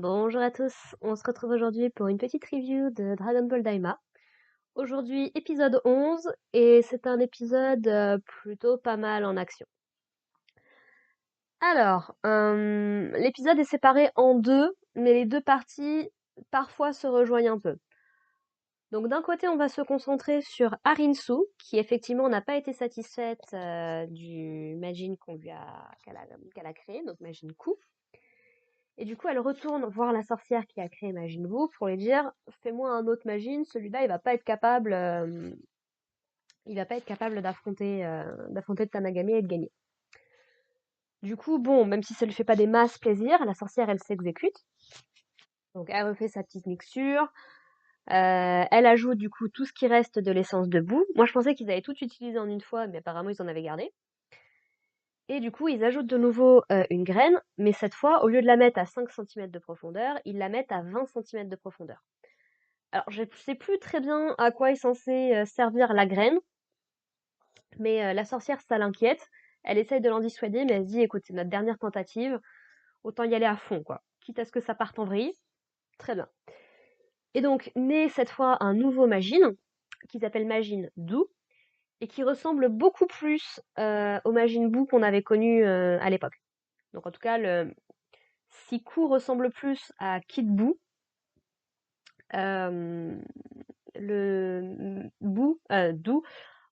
Bonjour à tous, on se retrouve aujourd'hui pour une petite review de Dragon Ball Daima. Aujourd'hui, épisode 11, et c'est un épisode plutôt pas mal en action. Alors, l'épisode est séparé en deux, mais les deux parties parfois se rejoignent un peu. Donc d'un côté, on va se concentrer sur Arinsu, qui effectivement n'a pas été satisfaite du Majin qu'elle a créé, donc Majin Buu. Et du coup, elle retourne voir la sorcière qui a créé Majin Buu pour lui dire: «Fais-moi un autre Majin, celui-là, il va pas être capable d'affronter le Tamagami et de gagner.» Du coup, bon, même si ça lui fait pas des masses plaisir, la sorcière, elle s'exécute. Donc, elle refait sa petite mixture. Elle ajoute du coup tout ce qui reste de l'essence de Buu. Moi, je pensais qu'ils avaient tout utilisé en une fois, mais apparemment, ils en avaient gardé. Et du coup, ils ajoutent de nouveau une graine, mais cette fois, au lieu de la mettre à 5 centimètres de profondeur, ils la mettent à 20 centimètres de profondeur. Alors, je sais plus très bien à quoi est censée servir la graine, mais la sorcière, ça l'inquiète. Elle essaye de l'en dissuader, mais elle se dit: «Écoute, c'est notre dernière tentative, autant y aller à fond, quoi. Quitte à ce que ça parte en vrille, très bien.» Et donc, naît cette fois un nouveau Majin, qui s'appelle Majin Buu, et qui ressemble beaucoup plus au Majin Buu qu'on avait connu à l'époque. Donc, en tout cas, Siku ressemble plus à Kid Buu. Euh, Dou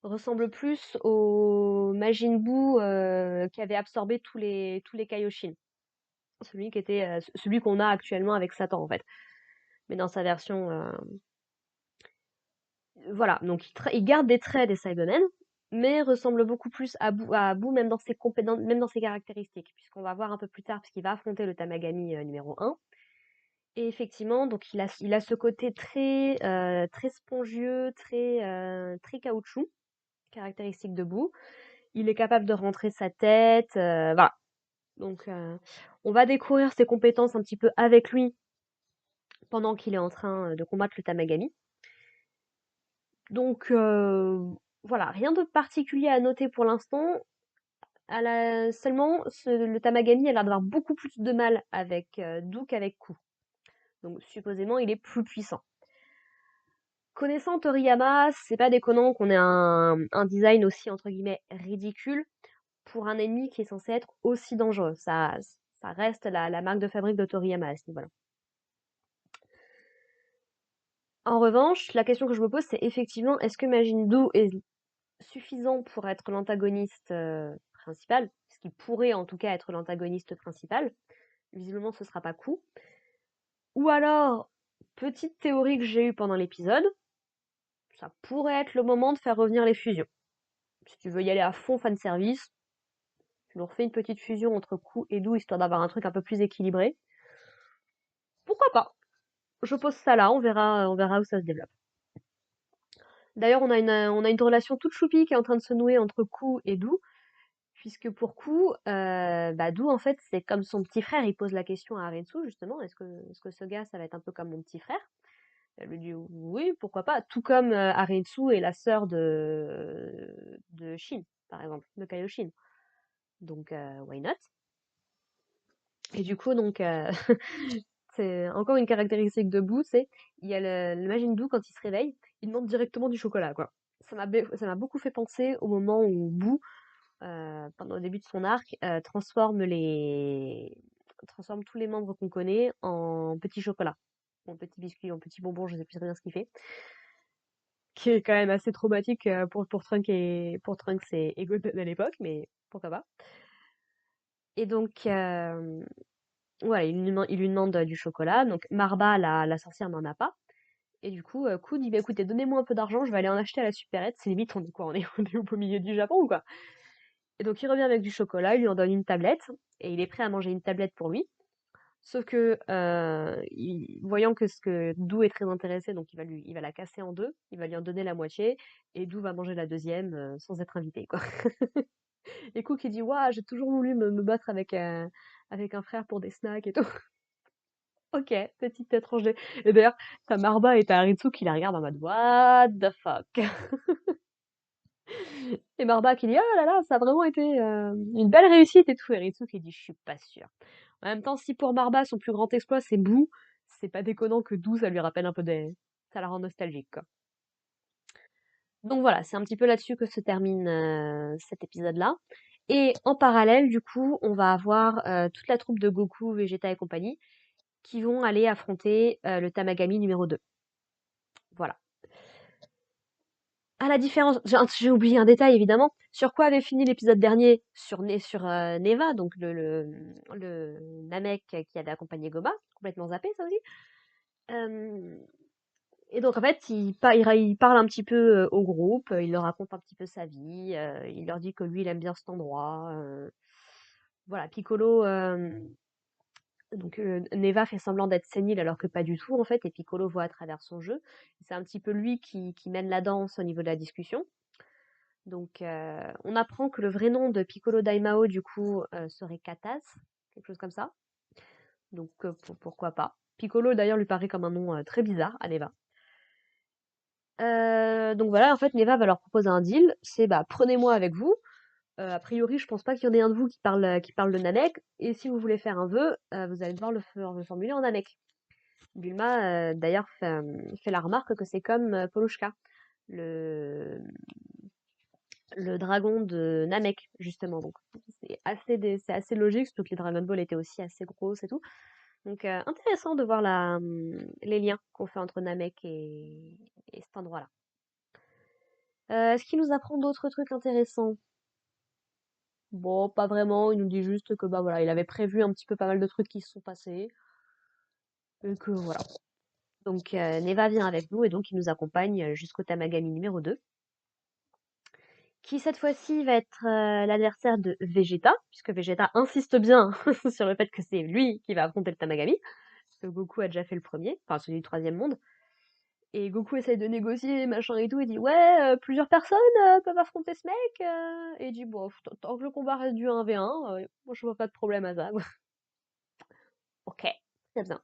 ressemble plus au Majin Buu qui avait absorbé tous les Kaioshin. Celui qu'on a actuellement avec Satan en fait. Mais dans sa version voilà, donc il garde des traits des Saibamen, mais ressemble beaucoup plus à Buu même dans ses même dans ses caractéristiques, puisqu'on va voir un peu plus tard, puisqu'il va affronter le Tamagami numéro 1. Et effectivement, donc il a ce côté très spongieux, très caoutchouc, caractéristique de Boo. Il est capable de rentrer sa tête, voilà. Donc on va découvrir ses compétences un petit peu avec lui pendant qu'il est en train de combattre le Tamagami. Donc voilà, rien de particulier à noter pour l'instant. Seulement, le Tamagami a l'air d'avoir beaucoup plus de mal avec Doo qu'avec Ku. Donc supposément, il est plus puissant. Connaissant Toriyama, c'est pas déconnant qu'on ait un design aussi entre guillemets ridicule pour un ennemi qui est censé être aussi dangereux. Ça reste la marque de fabrique de Toriyama à ce niveau-là. En revanche, la question que je me pose, c'est effectivement, est-ce que Majin Buu est suffisant pour être l'antagoniste principal, ce qui pourrait en tout cas être l'antagoniste principal. Visiblement, ce sera pas Ku. Ou alors, petite théorie que j'ai eue pendant l'épisode, ça pourrait être le moment de faire revenir les fusions. Si tu veux y aller à fond fanservice, tu nous refais une petite fusion entre Ku et Dou, histoire d'avoir un truc un peu plus équilibré. Pourquoi pas? Je pose ça là, on verra où ça se développe. D'ailleurs, on a une relation toute choupie qui est en train de se nouer entre Ku et Dou, puisque pour Ku, Dou, en fait, c'est comme son petit frère. Il pose la question à Aretsu, justement, est-ce que ce gars, ça va être un peu comme mon petit frère? Elle lui dit oui, pourquoi pas, tout comme Aretsu est la sœur de Shin, par exemple, de Kaioshin. Donc, why not? Et du coup, donc, c'est encore une caractéristique de Boo, c'est il y a le Majin Buu quand il se réveille, il demande directement du chocolat, quoi. Ça m'a beaucoup fait penser au moment où Boo, pendant le début de son arc, transforme tous les membres qu'on connaît en petits chocolats, en petits biscuits, en petits bonbons, je sais plus très bien ce qu'il fait, qui est quand même assez traumatique pour Trunks et Goten à l'époque, mais pourquoi pas. Et donc, voilà, il lui demande du chocolat. Donc Marba, la sorcière, n'en a pas. Et du coup, Ku dit: «Bah écoutez, donnez-moi un peu d'argent, je vais aller en acheter à la supérette.» C'est limite, on est quoi? On est au beau milieu du Japon ou quoi? Et donc il revient avec du chocolat, il lui en donne une tablette, et il est prêt à manger une tablette pour lui. Sauf que, voyant que Dou est très intéressé, donc il va la casser en deux, il va lui en donner la moitié, et Dou va manger la deuxième sans être invité, quoi. Et Ku qui dit: «Waouh, j'ai toujours voulu me battre avec un frère pour des snacks et tout.» Ok, petite tranche de... Et d'ailleurs, t'as Marba et t'as Haritsu qui la regardent en mode What the fuck? Et Marba qui dit: Oh là là, ça a vraiment été une belle réussite et tout. Et Haritsu qui dit: Je suis pas sûre. En même temps, si pour Barba, son plus grand exploit, c'est Boo, c'est pas déconnant que Doo, ça lui rappelle un peu des... ça la rend nostalgique, quoi. Donc voilà, c'est un petit peu là-dessus que se termine cet épisode-là. Et en parallèle, du coup, on va avoir toute la troupe de Goku, Vegeta et compagnie qui vont aller affronter le Tamagami numéro 2. Voilà. À la différence, j'ai oublié un détail évidemment. Sur quoi avait fini l'épisode dernier? Sur Neva, donc le Namek qui avait accompagné Goba, complètement zappé ça aussi. Euh, et donc en fait, il parle un petit peu au groupe, il leur raconte un petit peu sa vie, il leur dit que lui il aime bien cet endroit. Voilà, Piccolo, donc Neva fait semblant d'être sénile alors que pas du tout en fait, et Piccolo voit à travers son jeu. C'est un petit peu lui qui mène la danse au niveau de la discussion. Donc, on apprend que le vrai nom de Piccolo Daimao, du coup, serait Kataz, quelque chose comme ça. Donc, pourquoi pas. Piccolo, d'ailleurs, lui paraît comme un nom très bizarre à Neva. Donc voilà, en fait, Neva va leur proposer un deal. C'est, bah, prenez-moi avec vous. A priori, je pense pas qu'il y en ait un de vous qui parle de Namek. Et si vous voulez faire un vœu, vous allez devoir le formuler en Namek. Bulma, d'ailleurs, fait la remarque que c'est comme Polochka, le, le dragon de Namek, justement. Donc, c'est assez logique, surtout que les Dragon Ball étaient aussi assez grosses et tout. Donc, intéressant de voir les liens qu'on fait entre Namek et cet endroit-là. Est-ce qu'il nous apprend d'autres trucs intéressants? Bon, pas vraiment. Il nous dit juste que bah voilà, il avait prévu un petit peu pas mal de trucs qui se sont passés. Et que voilà. Donc, Neva vient avec nous et donc il nous accompagne jusqu'au Tamagami numéro 2. Qui cette fois-ci va être l'adversaire de Vegeta, puisque Vegeta insiste bien sur le fait que c'est lui qui va affronter le Tamagami, parce que Goku a déjà fait le premier, enfin celui du troisième monde. Et Goku essaye de négocier, machin et tout, il dit ouais, plusieurs personnes peuvent affronter ce mec, et il dit bon, tant que le combat reste du 1v1, moi je vois pas de problème à ça. Ok, très bien.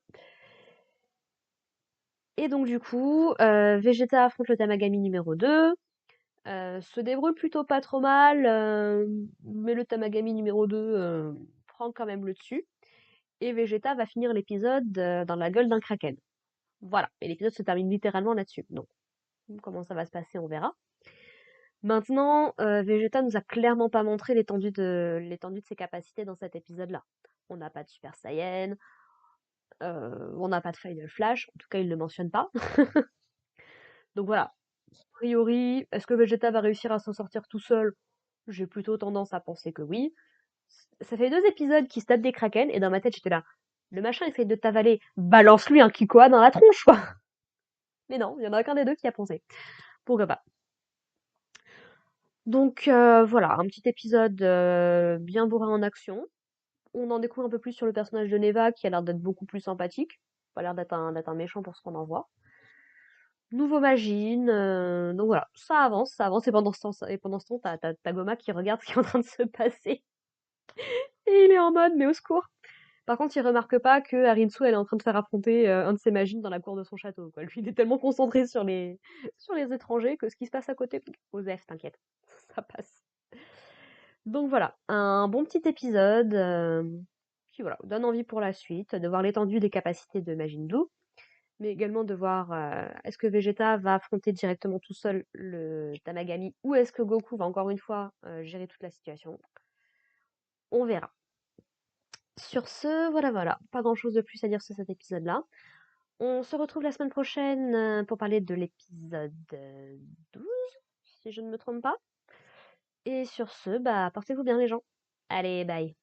Et donc du coup, Vegeta affronte le Tamagami numéro 2. Se débrouille plutôt pas trop mal, mais le Tamagami numéro 2 prend quand même le dessus. Et Vegeta va finir l'épisode dans la gueule d'un kraken. Voilà, et l'épisode se termine littéralement là-dessus. Donc, comment ça va se passer, on verra. Maintenant, Vegeta nous a clairement pas montré l'étendue de ses capacités dans cet épisode-là. On n'a pas de Super Saiyan, on n'a pas de Final Flash, en tout cas il ne le mentionne pas. Donc voilà, a priori, est-ce que Vegeta va réussir à s'en sortir tout seul? J'ai plutôt tendance à penser que oui. Ça fait 2 épisodes qui se tapent des kraken, et dans ma tête, j'étais là. Le machin essaye de t'avaler, balance-lui un Kikoa dans la tronche, quoi. Mais non, il y en a qu'un des deux qui a pensé. Pourquoi pas. Donc voilà, un petit épisode bien bourré en action. On en découvre un peu plus sur le personnage de Neva, qui a l'air d'être beaucoup plus sympathique. Pas l'air d'être un méchant pour ce qu'on en voit. Nouveau Magine, donc voilà, ça avance, et pendant ce temps, t'as Goma qui regarde ce qui est en train de se passer. Et il est en mode, mais au secours. Par contre, il remarque pas que Harinsu, elle est en train de faire affronter un de ses magines dans la cour de son château, quoi. Lui, il est tellement concentré sur les étrangers que ce qui se passe à côté, Osef, t'inquiète, ça passe. Donc voilà, un bon petit épisode qui voilà, donne envie pour la suite, de voir l'étendue des capacités de Majin Buu, mais également de voir est-ce que Vegeta va affronter directement tout seul le Tamagami ou est-ce que Goku va encore une fois gérer toute la situation. On verra. Sur ce, voilà, pas grand-chose de plus à dire sur cet épisode-là. On se retrouve la semaine prochaine pour parler de l'épisode 12, si je ne me trompe pas. Et sur ce, bah, portez-vous bien les gens. Allez, bye.